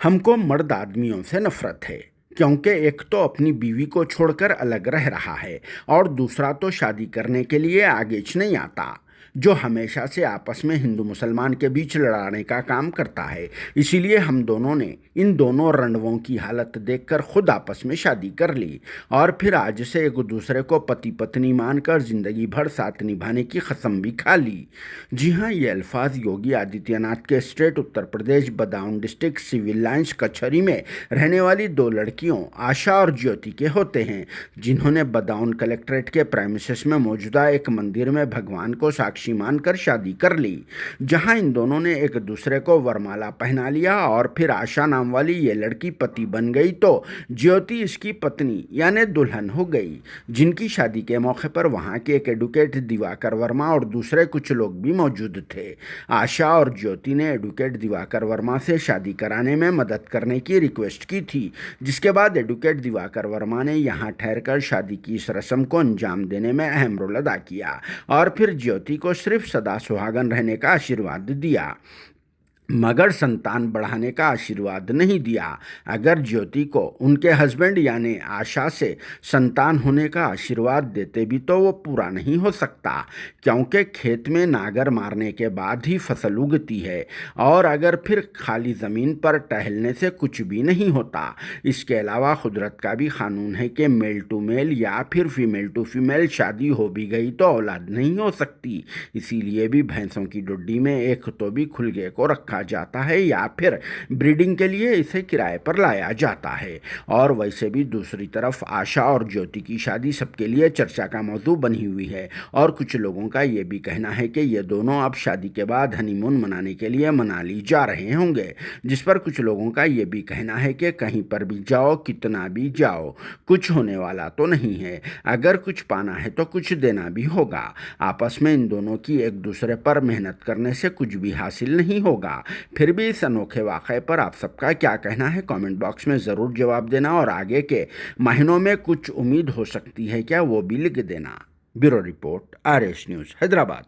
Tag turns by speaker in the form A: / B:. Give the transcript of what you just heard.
A: हमको मर्द आदमियों से नफरत है क्योंकि एक तो अपनी बीवी को छोड़कर अलग रह रहा है और दूसरा तो शादी करने के लिए आगे नहीं आता, जो हमेशा से आपस में हिंदू मुसलमान के बीच लड़ाने का काम करता है। इसीलिए हम दोनों ने इन दोनों रणवों की हालत देखकर खुद आपस में शादी कर ली और फिर आज से एक दूसरे को पति पत्नी मानकर जिंदगी भर साथ निभाने की कसम भी खा ली। जी हाँ, ये अल्फाज योगी आदित्यनाथ के state Uttar Pradesh Badaun district civil lines कचहरी में रहने वाली दो लड़कियों आशा और ज्योति के होते हैं, जिन्होंने बदाऊं कलेक्ट्रेट के प्रेमिसेस में मौजूदा एक मंदिर में भगवान को साक्षी मानकर शादी कर ली, जहां इन दोनों ने एक दूसरे को वरमाला पहना लिया और फिर आशा नाम वाली ये लड़की पति बन गई तो ज्योति इसकी पत्नी यानी दुल्हन हो गई, जिनकी शादी के मौके पर वहां के एक एडवोकेट दिवाकर वर्मा और दूसरे कुछ लोग भी मौजूद थे। आशा और ज्योति ने एडवोकेट दिवाकर वर्मा से शादी कराने में मदद करने की रिक्वेस्ट की थी, जिसके बाद एडवोकेट दिवाकर वर्मा ने यहां ठहरकर शादी की इस रस्म को अंजाम देने में अहम रोल अदा किया और फिर ज्योति को सिर्फ सदा सुहागन रहने का आशीर्वाद दिया, मगर संतान बढ़ाने का आशीर्वाद नहीं दिया। अगर ज्योति को उनके हस्बैंड यानी आशा से संतान होने का आशीर्वाद देते भी तो वो पूरा नहीं हो सकता, क्योंकि खेत में नागर मारने के बाद ही फसल उगती है और अगर फिर खाली ज़मीन पर टहलने से कुछ भी नहीं होता। इसके अलावा कुदरत का भी कानून है कि मेल टू मेल या फिर फीमेल टू फीमेल शादी हो भी गई तो औलाद नहीं हो सकती। इसीलिए भी भैंसों की डुड्डी में एक तो भी खुलगे को रखा जाता है या फिर ब्रीडिंग के लिए इसे किराए पर लाया जाता है। और वैसे भी दूसरी तरफ आशा और ज्योति की शादी सबके लिए चर्चा का मौजू बनी हुई है और कुछ लोगों का ये भी कहना है कि ये दोनों अब शादी के बाद हनीमून मनाने के लिए मनाली जा रहे होंगे, जिस पर कुछ लोगों का ये भी कहना है कि कहीं पर भी जाओ, कितना भी जाओ, कुछ होने वाला तो नहीं है। अगर कुछ पाना है तो कुछ देना भी होगा। आपस में इन दोनों की एक दूसरे पर मेहनत करने से कुछ भी हासिल नहीं होगा। फिर भी इस अनोखे वाक़े पर आप सबका क्या कहना है, कमेंट बॉक्स में ज़रूर जवाब देना और आगे के महीनों में कुछ उम्मीद हो सकती है क्या, वो भी लिख देना। Bureau report, RS news, Hyderabad.